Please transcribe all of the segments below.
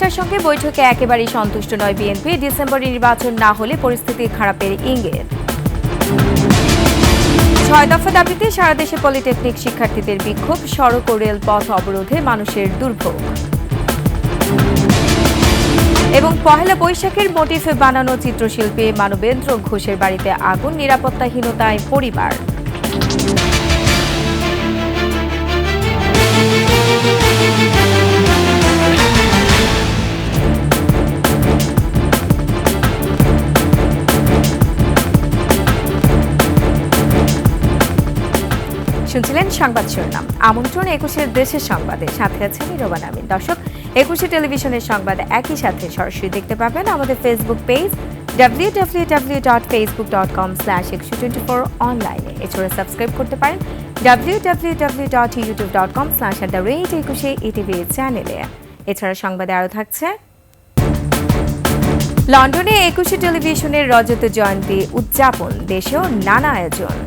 উপদেষ্টার সঙ্গে বৈঠকে একেবারেই সন্তুষ্ট নয় বিএনপি। ডিসেম্বরে নির্বাচন না হলে পরিস্থিতি খারাপের ইঙ্গিত। ৬ দফা দাবিতে সারা দেশে পলিটেকনিক শিক্ষার্থীদের বিক্ষোভ, সড়ক ও রেলপথ অবরোধে মানুষের দুর্ভোগ। এবং পহেলা বৈশাখের মোটিফে বানানো চিত্রশিল্পী মানবেন্দ্র ঘোষের বাড়িতে আগুন, নিরাপত্তাহীনতায় পরিবার। শুনছিলেন সংবাদ শিরোনাম। আমন্ত্রণ ২১ দেশের সংবাদে, সাথে আছেন রোবান আমিন। দর্শক, ২১ টেলিভিশনের সংবাদ একই সাথে সরাসরি দেখতে পাবেন আমাদের ফেসবুক পেজ www.facebook.com/2124 অনলাইনে। এছাড়া সাবস্ক্রাইব করতে পারেন www.youtube.com/@21 চ্যানেলে। এছাড়া সংবাদে আরও থাকছে, লন্ডনে ২১ টেলিভিশনের রজত জয়ন্তী উদযাপন, দেশেও নানা আয়োজন।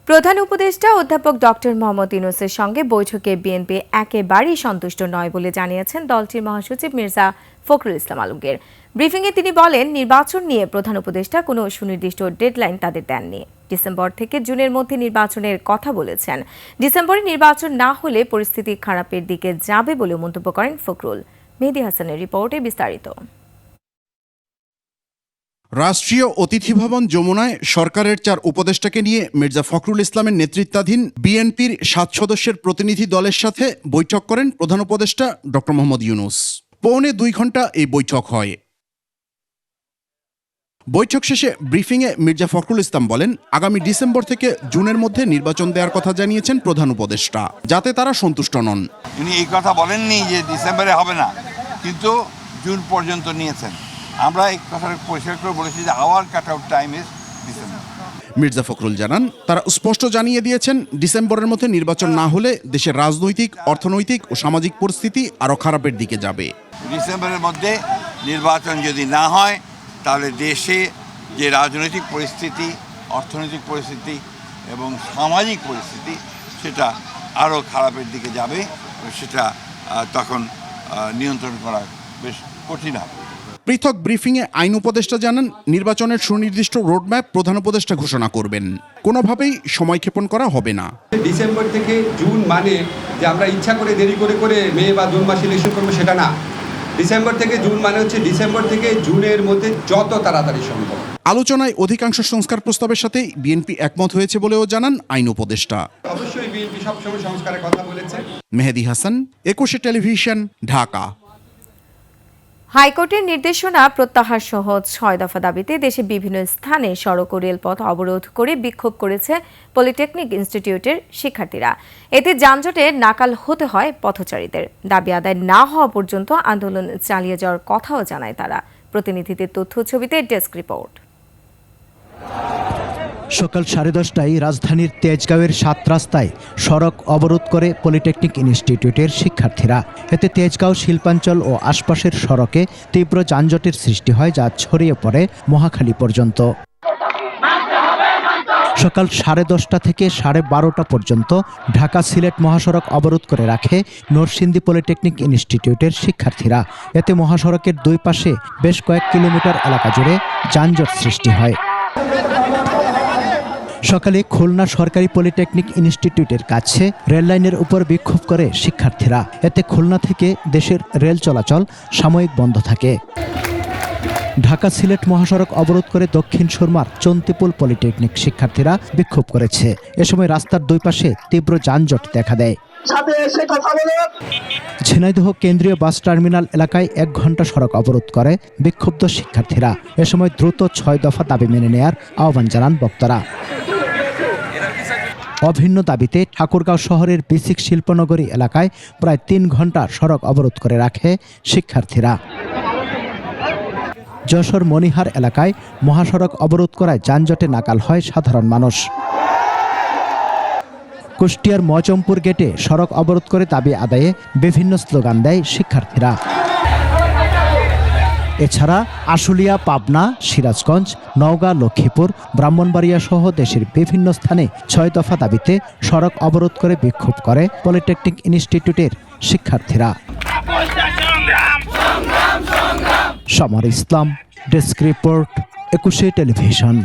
প্রধান উপদেষ্টা অধ্যাপক ডক্টর মোহাম্মদ ইউনূসের সঙ্গে বৈঠকে বিএনপি একেবারেই সন্তুষ্ট নয় বলে জানিয়েছেন দলটির মহাসচিব মির্জা ফখরুল ইসলাম আলমগীর। ব্রিফিংয়ে তিনি বলেন, নির্বাচন নিয়ে প্রধান উপদেষ্টা কোনো সুনির্দিষ্ট ডেডলাইন তাদের দেননি। ডিসেম্বর থেকে জুনের মধ্যে নির্বাচনের কথা বলেছেন। ডিসেম্বরে নির্বাচন না হলে পরিস্থিতি খারাপের দিকে যাবে বলে মন্তব্য করেন ফখরুল। মেহেদী হাসানের রিপোর্টে বিস্তারিত। রাষ্ট্রীয় অতিথি ভবন যমুনায় সরকারের ৪ উপদেষ্টাকে নিয়ে মির্জা ফখরুল ইসলামের নেতৃত্বাধীন বিএনপির ৭ সদস্যের প্রতিনিধি দলের সাথে বৈঠক করেন প্রধান উপদেষ্টা ডক্টর মোহাম্মদ ইউনূস। পৌনে ২ ঘণ্টা এই বৈঠক হয়। বৈঠক শেষে ব্রিফিংয়ে মির্জা ফখরুল ইসলাম বলেন, আগামী ডিসেম্বর থেকে জুনের মধ্যে নির্বাচন দেওয়ার কথা জানিয়েছেন প্রধান উপদেষ্টা, যাতে তারা সন্তুষ্ট নন। উনি এই কথা বলেননি যে ডিসেম্বরে হবে না, কিন্তু জুন পর্যন্ত নিয়েছেন। আমরা এই কথা পরিষ্কার করে বলেছি যে hour cut out time is December. Mirza Fakhrul জানান, তারা স্পষ্ট জানিয়ে দিয়েছেন ডিসেম্বরের মধ্যে নির্বাচন না হলে দেশের রাজনৈতিক, অর্থনৈতিক ও সামাজিক পরিস্থিতি আরও খারাপের দিকে যাবে। ডিসেম্বরের মধ্যে নির্বাচন যদি না হয় তাহলে দেশে যে রাজনৈতিক পরিস্থিতি, অর্থনৈতিক পরিস্থিতি এবং সামাজিক পরিস্থিতি সেটা আরও খারাপের দিকে যাবে। সেটা তখন নিয়ন্ত্রণ করা বেশ কঠিন হবে। পৃথক ব্রিফিংয়ে আইন উপদেষ্টা জানান, নির্বাচনের সুনির্দিষ্ট রোডম্যাপ প্রধান উপদেষ্টা ঘোষণা করবেন, কোনোভাবেই সময়ক্ষেপণ করা হবে না। ডিসেম্বর থেকে জুন মানে যে আমরা ইচ্ছা করে দেরি করে করে মে বা জুন মাসে ইলেকশন করবো, সেটা না। ডিসেম্বর থেকে জুন মানে হচ্ছে ডিসেম্বর থেকে জুনের মধ্যে যত তাড়াতাড়ি সম্ভব। আলোচনায় অধিকাংশ সংস্কার প্রস্তাবের সাথে বিএনপি একমত হয়েছে বলেও জানান আইন উপদেষ্টা। অবশ্যই বিএনপি সবসময় সংস্কারের কথা বলেছে। মেহেদী হাসান, ২১ টেলিভিশন, ঢাকা। হাইকোর্টের নির্দেশনা প্রত্যাহার সহ ৬ দফা দাবিতে দেশে বিভিন্ন স্থানে সড়ক ও রেলপথ অবরোধ করে বিক্ষোভ করেছে পলিটেকনিক ইনস্টিটিউটের শিক্ষার্থীরা। এতে যানজটে নাকাল হতে হয় পথচারীদের। দাবি আদায় না হওয়া পর্যন্ত আন্দোলন চালিয়ে যাওয়ার কথাও জানায় তারা। প্রতিনিধিদের তথ্য ছবিতে ডেস্ক রিপোর্ট। সকাল 10:30টায় রাজধানীর তেজগাঁওয়ের ৭ রাস্তায় সড়ক অবরোধ করে পলিটেকনিক ইনস্টিটিউটের শিক্ষার্থীরা। এতে তেজগাঁও শিল্পাঞ্চল ও আশপাশের সড়কে তীব্র যানজটের সৃষ্টি হয়, যা ছড়িয়ে পড়ে মহাখালী পর্যন্ত। সকাল 10:30টা থেকে 12:30 পর্যন্ত ঢাকা সিলেট মহাসড়ক অবরোধ করে রাখে নরসিংদী পলিটেকনিক ইনস্টিটিউটের শিক্ষার্থীরা। এতে মহাসড়কের দুই পাশে বেশ কয়েক কিলোমিটার এলাকা জুড়ে যানজট সৃষ্টি হয়। সকালে খুলনা সরকারি পলিটেকনিক ইনস্টিটিউটের কাছে রেললাইনের উপর বিক্ষোভ করে শিক্ষার্থীরা। এতে খুলনা থেকে দেশের রেল চলাচল সাময়িক বন্ধ থাকে। ঢাকা সিলেট মহাসড়ক অবরোধ করে দক্ষিণ সুরমার চন্তিপুল পলিটেকনিক শিক্ষার্থীরা বিক্ষোভ করেছে। এ সময় রাস্তার দুই পাশে তীব্র যানজট দেখা দেয়। ঝিনাইদহ কেন্দ্রীয় বাস টার্মিনাল এলাকায় ১ ঘণ্টা সড়ক অবরোধ করে বিক্ষুব্ধ শিক্ষার্থীরা। এ সময় দ্রুত ৬ দফা দাবি মেনে নেয়ার আহ্বান জানান বক্তারা। অভিন্ন দাবিতে ঠাকুরগাঁও শহরের বিসিক শিল্পনগরী এলাকায় প্রায় ৩ ঘণ্টা সড়ক অবরোধ করে রাখে শিক্ষার্থীরা। যশোর মনিহার এলাকায় মহাসড়ক অবরোধ করায় যানজটে নাকাল হয় সাধারণ মানুষ। কুষ্টিয়ার মজমপুর গেটে সড়ক অবরোধ করে দাবি আদায়ে বিভিন্ন স্লোগান দেয় শিক্ষার্থীরা। এছাড়া আশুলিয়া, পাবনা, সিরাজগঞ্জ, নওগাঁ, লক্ষ্মীপুর, ব্রাহ্মণবাড়িয়া সহ দেশের বিভিন্ন স্থানে 6 দফা দাবিতে সড়ক অবরোধ করে বিক্ষোভ করে পলিটেকনিক ইনস্টিটিউটের শিক্ষার্থীরা। সমর ইসলাম, ডেস্ক রিপোর্ট, 21 টেলিভিশন।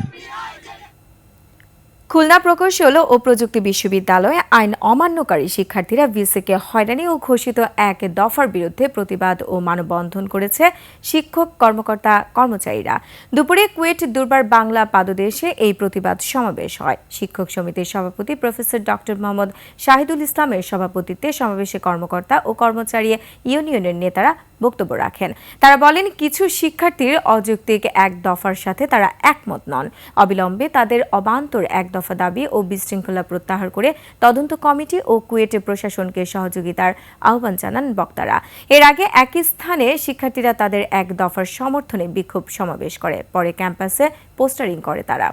খুলনা প্রকৌশল ও প্রযুক্তি বিশ্ববিদ্যালয়ে আইন অমান্যকারী শিক্ষার্থীরা ভিসিকে হয়রানি ও ঘোষিত 1 দফার বিরুদ্ধে প্রতিবাদ ও মানববন্ধন করেছে শিক্ষক, কর্মকর্তা, কর্মচারীরা। দুপুরে কুয়েট দুর্বার বাংলা পাদদেশে এই প্রতিবাদ সমাবেশ হয়। শিক্ষক সমিতির সভাপতি প্রফেসর ডক্টর মোহাম্মদ শাহিদুল ইসলামের সভাপতিত্বে সমাবেশে কর্মকর্তা ও কর্মচারী ইউনিয়নের নেতারা বক্তব্য রাখেন। তারা বলেন, কিছু শিক্ষার্থীর অযৌক্তিক 1 দফার সাথে তারা একমত নন। অবিলম্বে তাদের অবান্তর 1 দফা দাবি ও বিশৃঙ্খলা প্রত্যাহার করে তদন্ত কমিটি ও কুয়েট প্রশাসনকে সহযোগিতার আহ্বান জানান বক্তারা। এর আগে একই স্থানে শিক্ষার্থীরা তাদের 1 দফার সমর্থনে বিক্ষোভ সমাবেশ করে। পরে ক্যাম্পাসে পোস্টারিং করে তারা।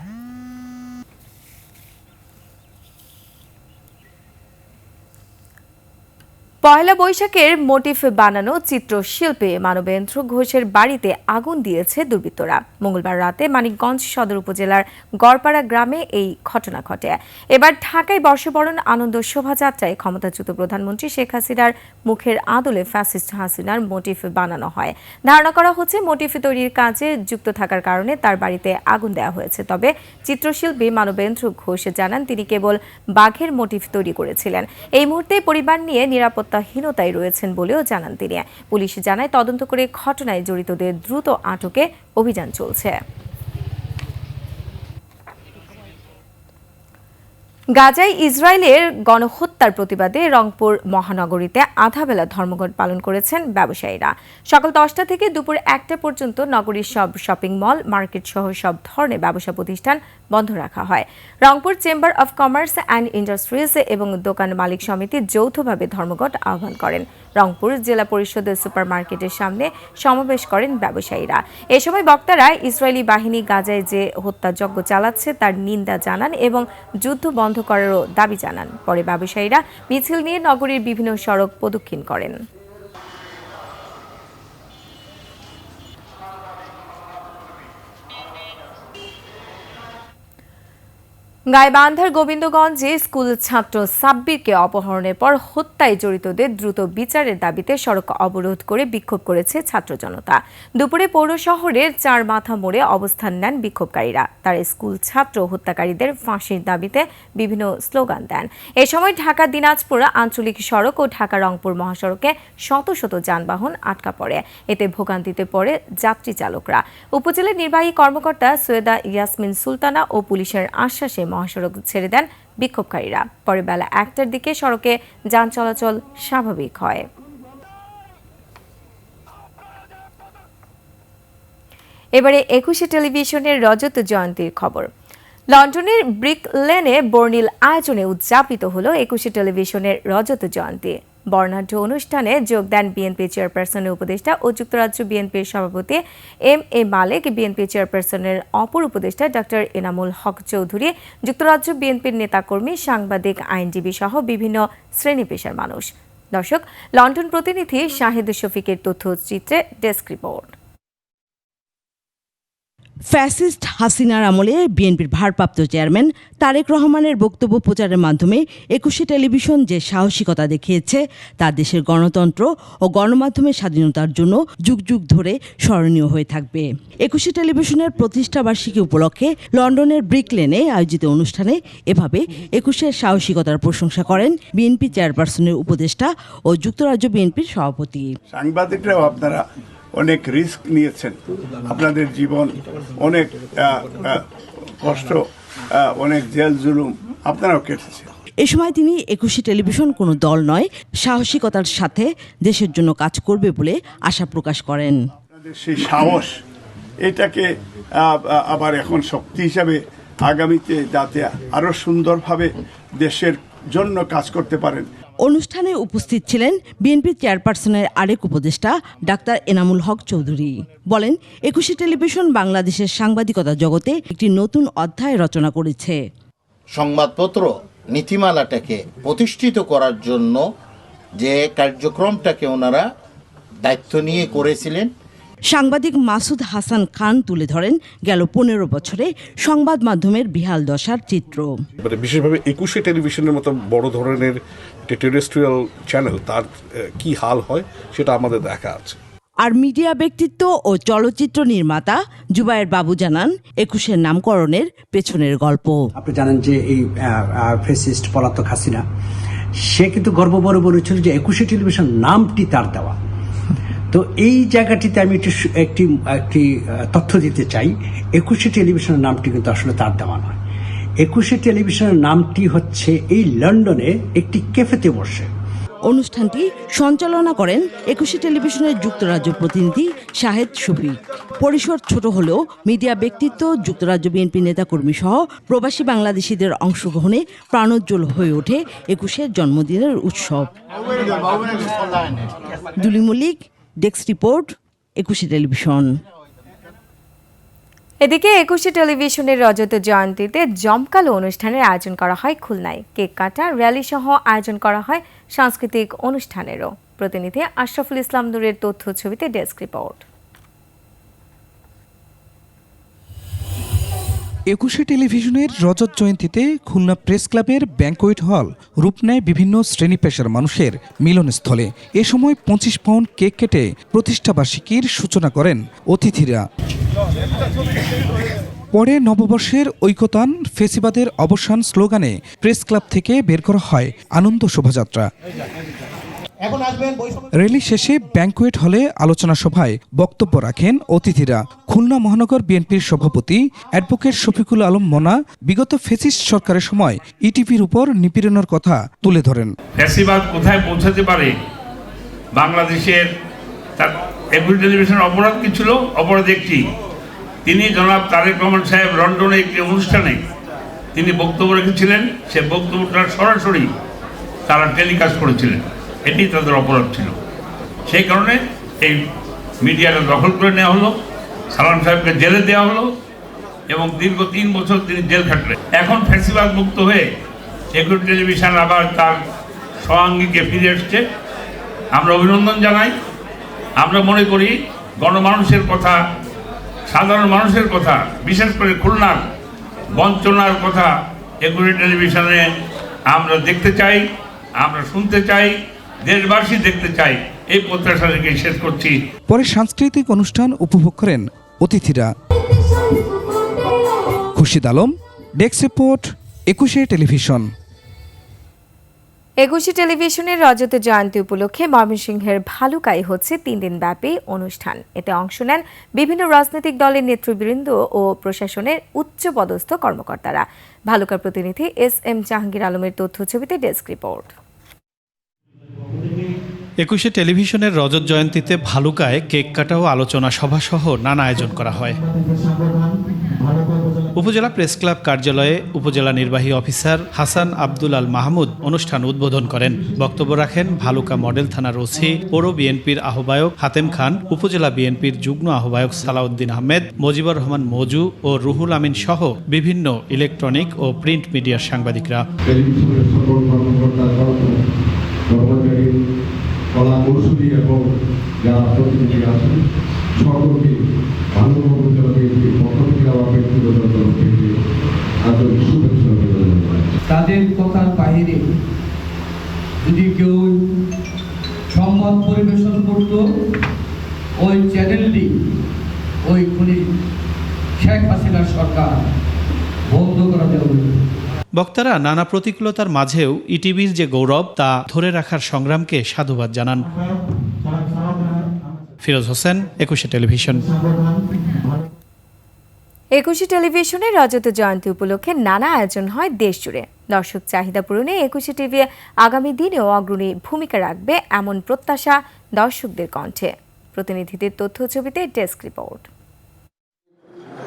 পয়লা বৈশাখের মোটিফ বানানো চিত্রশিল্পী মানবেন্দ্র ঘোষের বাড়িতে আগুন দিয়েছে দুর্বৃত্তরা। মঙ্গলবার রাতে মানিকগঞ্জ সদর উপজেলার গড়পাড়া গ্রামে এই ঘটনা ঘটে। এবার ঢাকায় বর্ষবরণ আনন্দ শোভাযাত্রায় ক্ষমতাচ্যুত প্রধানমন্ত্রী শেখ হাসিনার মুখের আদলে ফ্যাসিস্ট হাসিনার মোটিফ বানানো হয়। ধারণা করা হচ্ছে মোটিফ তৈরির কাজে যুক্ত থাকার কারণে তার বাড়িতে আগুন দেওয়া হয়েছে। তবে চিত্রশিল্পী মানবেন্দ্র ঘোষ জানান, তিনি কেবল বাঘের মোটিফ তৈরি করেছিলেন। এই মুহূর্তে পরিবার নিয়ে নিরাপত্তাহীনতায় রয়েছেন বলেও জানান তিনি। পুলিশ জানায়, তদন্ত করে ঘটনায় জড়িতদের দ্রুত আটকে অভিযান চলছে। গাজায় ইসরায়েলের গণহত্যার প্রতিবাদে রংপুর মহানগরীতে আধাবেলা ধর্মঘট পালন করেছেন ব্যবসায়ীরা। সকাল 10টা থেকে দুপুর 1টা পর্যন্ত নগরীর সব শপিং মল, মার্কেট সহ সব ধরনের ব্যবসা প্রতিষ্ঠান বন্ধ রাখা হয়। Rangpur chamber of commerce and industries এবং দোকান মালিক সমিতি যৌথভাবে ধর্মঘট আহ্বান করেন। রংপুর জেলা পরিষদের সুপারমার্কেটের সামনে সমাবেশ করেন ব্যবসায়ীরা। এ সময় বক্তারা ইসরায়েলি বাহিনী গাজায় যে হত্যাযজ্ঞ চালাচ্ছে তার নিন্দা জানান এবং যুদ্ধ বন্ধ করারও দাবি জানান। পরে ব্যবসায়ীরা মিছিল নিয়ে নগরীর বিভিন্ন সড়ক প্রদক্ষিণ করেন। গাইবান্ধার গোবিন্দগঞ্জে স্কুল ছাত্র সাব্বিরকে অপহরণের পর হত্যায় জড়িতদের দ্রুত বিচারের দাবিতে সড়ক অবরোধ করে বিক্ষোভ করেছে ছাত্র জনতা। দুপুরে পৌর শহরের 4 মাথা মোড়ে অবস্থান নেন বিক্ষোভকারীরা। তারা স্কুল ছাত্র হত্যাকারীদের ফাঁসির দাবিতে বিভিন্ন স্লোগান দেন। এ সময় ঢাকা দিনাজপুর আঞ্চলিক সড়ক ও ঢাকা রংপুর মহাসড়কে শত শত যানবাহন আটকা পড়ে। এতে ভোগান্তিতে পড়ে যাত্রী চালকরা। উপজেলা নির্বাহী কর্মকর্তা সৈয়দা ইয়াসমিন সুলতানা ও পুলিশের আশ্বাসে মহাসড়ক ছেড়ে দেন বিক্ষোভকারীরা। পরে বেলা 1টার দিকে সড়কে যান চলাচল স্বাভাবিক হয়। এবারে 21 টেলিভিশনের রজত জয়ন্তীর খবর। লন্ডনের ব্রিক লেনে বর্ণিল আয়োজনে উদযাপিত হলো 21 টেলিভিশনের রজত জয়ন্তী। বর্ণাঢ্য অনুষ্ঠানে যোগ দেন বিএনপি চেয়ারপারসনের উপদেষ্টা ও যুক্তরাজ্য বিএনপির সভাপতি এম.এ. মালেক, বিএনপি চেয়ারপারসনের অপর উপদেষ্টা ডক্টর এনামুল হক চৌধুরী, যুক্তরাজ্য বিএনপির নেতাকর্মী, সাংবাদিক, আইনজীবী সহ বিভিন্ন শ্রেণী পেশার মানুষ। দর্শক, লন্ডন প্রতিনিধি শাহিদ শফিকের তথ্যচিত্রে ডেস্ক রিপোর্ট। ফ্যাসিস্ট হাসিনার আমলে বিএনপির ভারপ্রাপ্ত চেয়ারম্যান তারেক রহমানের বক্তব্য প্রচারের মাধ্যমে 21 টেলিভিশন যে সাহসিকতা দেখিয়েছে তা দেশের গণতন্ত্র ও গণমাধ্যমের স্বাধীনতার জন্য যুগ যুগ ধরে স্মরণীয় হয়ে থাকবে। 21 টেলিভিশনের প্রতিষ্ঠাবার্ষিকী উপলক্ষে লন্ডনের ব্রিক লেনে আয়োজিত অনুষ্ঠানে এভাবে 21-এর সাহসিকতার প্রশংসা করেন বিএনপি চেয়ারপারসনের উপদেষ্টা ও যুক্তরাজ্য বিএনপির সভাপতি। সাংবাদিকরাও আপনারা অনেক রিস্ক নিয়েছেন, আপনাদের জীবন অনেক কষ্ট, অনেক জেল জুলুম আপনারাও কেটেছেন। এ সময় তিনি 21 টেলিভিশন কোনো দল নয়, সাহসিকতার সাথে দেশের জন্য কাজ করবে বলে আশা প্রকাশ করেন। আপনাদের সেই সাহস, এটাকে আবার এখন শক্তি হিসাবে আগামীতে যাতে আরো সুন্দরভাবে দেশের জন্য কাজ করতে পারেন। অনুষ্ঠানে উপস্থিত ছিলেন বিএনপি চেয়ারপারসনের আরেক উপদেষ্টা ডাক্তার এনামুল হক চৌধুরী। বলেন, 21 টেলিভিশন বাংলাদেশের সাংবাদিকতা জগতে একটি নতুন অধ্যায় রচনা করেছে। সংবাদপত্র নীতিমালাটাকে প্রতিষ্ঠিত করার জন্য যে কার্যক্রমটাকে ওনারা দায়িত্ব নিয়ে করেছিলেন, সাংবাদিক মাসুদ হাসান খান তুলে ধরেন গেল 15 বছরে সংবাদ মাধ্যমের বিহাল দশার চিত্র। মানে বিশেষভাবে 21শে টেলিভিশনের মতো বড় ধরনের টেরেস্ট্রিয়াল চ্যানেল তার কি হাল হয় সেটা আমাদের দেখা আছে। আর মিডিয়া ব্যক্তিত্ব ও চলচ্চিত্র নির্মাতা জুবায়ের বাবু জানান 21-এর নামকরণের পেছনের গল্প। আপনি জানেন যে এই ফ্যাসিস্ট পলাতক হাসিনা সে কিন্তু গর্ব বড় বলেছিল যে 21শে টেলিভিশন নামটি তার দেওয়া। তো এই জায়গাটিতে আমি একটি তথ্য দিতে চাই, 21শে টেলিভিশনের নামটি কিন্তু আসলে তার দেওয়া নয়। 21শে টেলিভিশনের নামটি হচ্ছে এই লন্ডনে একটি ক্যাফেতে বসে। অনুষ্ঠানটি সঞ্চালনা করেন 21শে টেলিভিশনের যুক্তরাজ্য প্রতিনিধি শাহেদ শফিক। পরিসর ছোট হলেও মিডিয়া ব্যক্তিত্ব, যুক্তরাজ্য বিএনপি নেতাকর্মী সহ প্রবাসী বাংলাদেশিদের অংশগ্রহণে প্রাণোজ্জ্বল হয়ে ওঠে 21শের জন্মদিনের উৎসব। দুলি মল্লিক, ডেস্ক রিপোর্ট, 21শে টেলিভিশন। এদিকে 21শে টেলিভিশনের রজত জয়ন্তীতে জমকালো অনুষ্ঠানের আয়োজন করা হয় খুলনায়। কেক কাটা, র্যালি সহ আয়োজন করা হয় সাংস্কৃতিক অনুষ্ঠানেরও। প্রতিনিধি আশরাফুল ইসলাম নূরের তথ্য ছবিতে ডেস্ক রিপোর্ট। 21শে টেলিভিশনের রজত জয়ন্তীতে খুলনা প্রেস ক্লাবের ব্যাংকোয়েট হল রূপ নেয় বিভিন্ন শ্রেণী পেশার মানুষের মিলনস্থলে। এ সময় 25 পাউন্ড কেক কেটে প্রতিষ্ঠাবার্ষিকীর সূচনা করেন অতিথিরা। পরে নববর্ষের ঐকতান, ফেসিবাদের অবসান স্লোগানে প্রেস ক্লাব থেকে বের করা হয় আনন্দ শোভাযাত্রা। র্যালি শেষে ব্যাংকোয়েট হলে আলোচনা সভায় বক্তব্য রাখেন অতিথিরা। খুলনা মহানগর বিএনপির সভাপতি অ্যাডভোকেট শফিকুল আলম মনা বিগত ফ্যাসিস্ট সরকারের সময় ইটিভির উপর নিপীড়নের কথা তুলে ধরেন। ফ্যাসিবাদ কোথায় পৌঁছাতে পারে, বাংলাদেশের তার 21 টেলিভিশনের অপরাধ কি ছিল? অপরাধ একটি, তিনি জনাব তারেক রহমান সাহেব লন্ডনে একটি অনুষ্ঠানে তিনি বক্তব্য রেখেছিলেন, সে বক্তব্যটা সরাসরি তারা টেলিকাস্ট করেছিলেন, এটি তাদের অপরাধ ছিল। সেই কারণে এই মিডিয়াটা দখল করে নেওয়া হলো, সালাম সাহেবকে জেলে দেওয়া হলো এবং দীর্ঘ 3 বছর তিনি জেল খাটলেন। এখন ফ্যাসিবাদ মুক্ত হয়ে 21 টেলিভিশন আবার তার সহাঙ্গীকে ফিরে এসছে, আমরা অভিনন্দন জানাই। আমরা মনে করি গণমানুষের কথা, সাধারণ মানুষের কথা, বিশেষ করে খুলনার বঞ্চনার কথা 21 টেলিভিশনে আমরা দেখতে চাই, আমরা শুনতে চাই, দেশবাসী দেখতে চাই। এই প্রত্যাশা রেখে শেষ করছি। পরে সাংস্কৃতিক অনুষ্ঠান উপভোগ করেন অতিথিরা। খুরশিদ আলম, ডেস্ক রিপোর্ট, 21শে টেলিভিশন। 21শে টেলিভিশনের রজত জয়ন্তী উপলক্ষে ময়মনসিংহের ভালুকায় হচ্ছে 3 দিন ব্যাপী অনুষ্ঠান। এতে অংশ নেন বিভিন্ন রাজনৈতিক দলের নেতৃবৃন্দ ও প্রশাসনের উচ্চপদস্থ কর্মকর্তারা। ভালুকার প্রতিনিধি SM জাহাঙ্গীর আলমের তথ্য ছবিতে ডেস্ক রিপোর্ট। 21শে টেলিভিশনের রজত জয়ন্তীতে ভালুকায় কেক কাটা ও আলোচনা সভা সহ নানা আয়োজন করা হয়। উপজেলা প্রেস ক্লাব কার্যালয়ে উপজেলা নির্বাহী অফিসার হাসান আব্দুল আল মাহমুদ অনুষ্ঠান উদ্বোধন করেন। বক্তব্য রাখেন ভালুকা মডেল থানার ওসি, পৌর বিএনপির আহ্বায়ক হাতেম খান, উপজেলা বিএনপির যুগ্ম আহ্বায়ক সালাউদ্দিন আহমেদ, মজিবুর রহমান মজু ও রুহুল আমিন সহ বিভিন্ন ইলেকট্রনিক ও প্রিন্ট মিডিয়ার সাংবাদিকরা। কলা কৌশলী এবং যারা প্রতিনিধি আছেন সকলকে ভালো পক্ষ থেকে আমার ব্যক্তিগত তরফ থেকে আন্তরিক শুভেচ্ছা অভিনন্দন জানাই। তাদের কথার বাহিরে যদি কেউ সংবাদ পরিবেশন করত, ওই চ্যানেলটি ওই খুনি শেখ হাসিনার সরকার বন্ধ করা যাবে। বক্তারা নানা প্রতিকূলতার মাঝেও ইটিভির যে গৌরব তা ধরে রাখার সংগ্রামকে সাধুবাদ জানান। ফিরোজ হোসেন, 21শে টেলিভিশন। 21শে টেলিভিশনের রজত জয়ন্তী উপলক্ষে নানা আয়োজন হয় দেশ জুড়ে। দর্শক চাহিদা পূরণে 21শে টিভি আগামী দিনেও অগ্রণী ভূমিকা রাখবে এমন প্রত্যাশা দর্শকদের কণ্ঠে। প্রতিনিধিদের তথ্য ছবিতে ডেস্ক রিপোর্ট।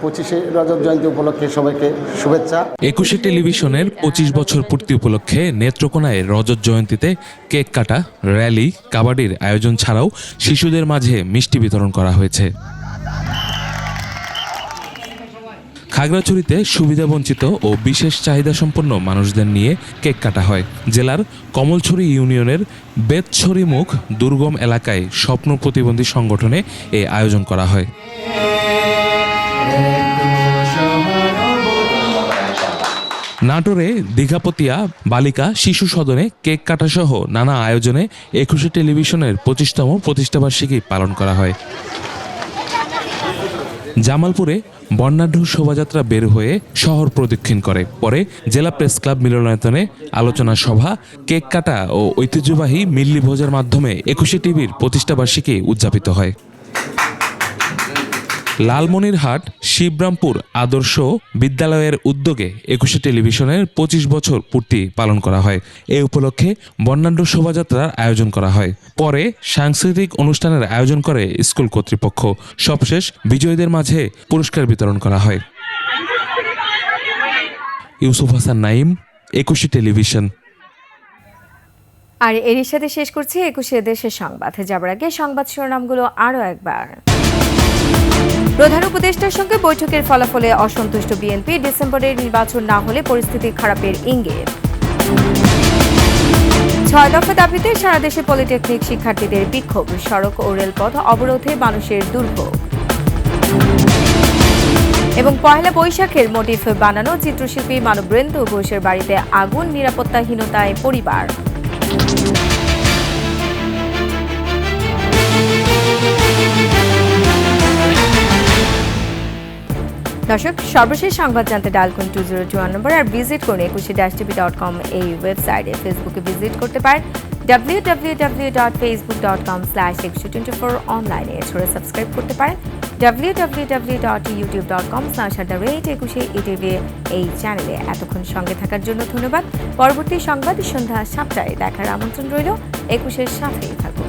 25শে রজত জয়ন্তী উপলক্ষে সবাইকে শুভেচ্ছা। 21শে টেলিভিশনের 25 বছর পূর্তি উপলক্ষে নেত্রকোনায় রজত জয়ন্তীতে কেক কাটা, র্যালি, কাবাডির আয়োজন ছাড়াও শিশুদের মাঝে মিষ্টি বিতরণ করা হয়েছে। খাগড়াছড়িতে সুবিধাবঞ্চিত ও বিশেষ চাহিদাসম্পন্ন মানুষদের নিয়ে কেক কাটা হয়। জেলার কমলছড়ি ইউনিয়নের বেতছড়িমুখ দুর্গম এলাকায় স্বপ্ন প্রতিবন্ধী সংগঠনে এই আয়োজন করা হয়। নাটোরে দীঘাপতিয়া বালিকা শিশু সদনে কেক কাটা সহ নানা আয়োজনে একুশে টেলিভিশনের 25তম প্রতিষ্ঠাবার্ষিকী পালন করা হয়। জামালপুরে বর্ণাঢ্য শোভাযাত্রা বের হয়ে শহর প্রদক্ষিণ করে। পরে জেলা প্রেস ক্লাব মিলনায়তনে আলোচনা সভা, কেক কাটা ও ঐতিহ্যবাহী মিল্লি ভোজের মাধ্যমে একুশে টিভির প্রতিষ্ঠাবার্ষিকী উদযাপিত হয়। লালমনিরহাট শিবরামপুর আদর্শ বিদ্যালয়ের উদ্যোগে একুশে টেলিভিশনের 25 বছর পূর্তি পালন করা হয়। এ উপলক্ষে বর্ণাঢ্য শোভাযাত্রার আয়োজন করা হয়। পরে সাংস্কৃতিক অনুষ্ঠানের আয়োজন করে স্কুল কর্তৃপক্ষ। সবশেষ বিজয়ীদের মাঝে পুরস্কার বিতরণ করা হয়। ইউসুফ হাসান নাইম, একুশে টেলিভিশন। আর এরই সাথে শেষ করছি 21 দেশের সংবাদ। যাবার আগে সংবাদ শিরোনামগুলো আরও একবার। প্রধান উপদেষ্টার সঙ্গে বৈঠকের ফলাফলে অসন্তুষ্ট বিএনপি, ডিসেম্বরে নির্বাচন না হলে পরিস্থিতি খারাপের ইঙ্গিত। 6 দফা দাবিতে সারা দেশে পলিটেকনিক শিক্ষার্থীদের বিক্ষোভ, সড়ক ও রেলপথ অবরোধে মানুষের দুর্ভোগ। এবং পয়লা বৈশাখের মোটিফ বানানো চিত্রশিল্পী মানবেন্দ্র ঘোষের বাড়িতে আগুন, নিরাপত্তাহীনতায় পরিবার। দর্শক, সর্বশেষ সংবাদ জানতে ডায়াল করুন 2021 নম্বর আর ভিজিট করুন 21-tv.com এই ওয়েবসাইটে। ফেসবুকে ভিজিট করতে পারেন www.facebook.com/2124 অনলাইনে। এছাড়া সাবস্ক্রাইব করতে পারেন www.youtube.com/@21etv এই চ্যানেলে। এতক্ষণ সঙ্গে থাকার জন্য ধন্যবাদ। পরবর্তী সংবাদ সন্ধ্যা 7টায় দেখার আমন্ত্রণ রইল। 21-এর সাথেই থাকুন।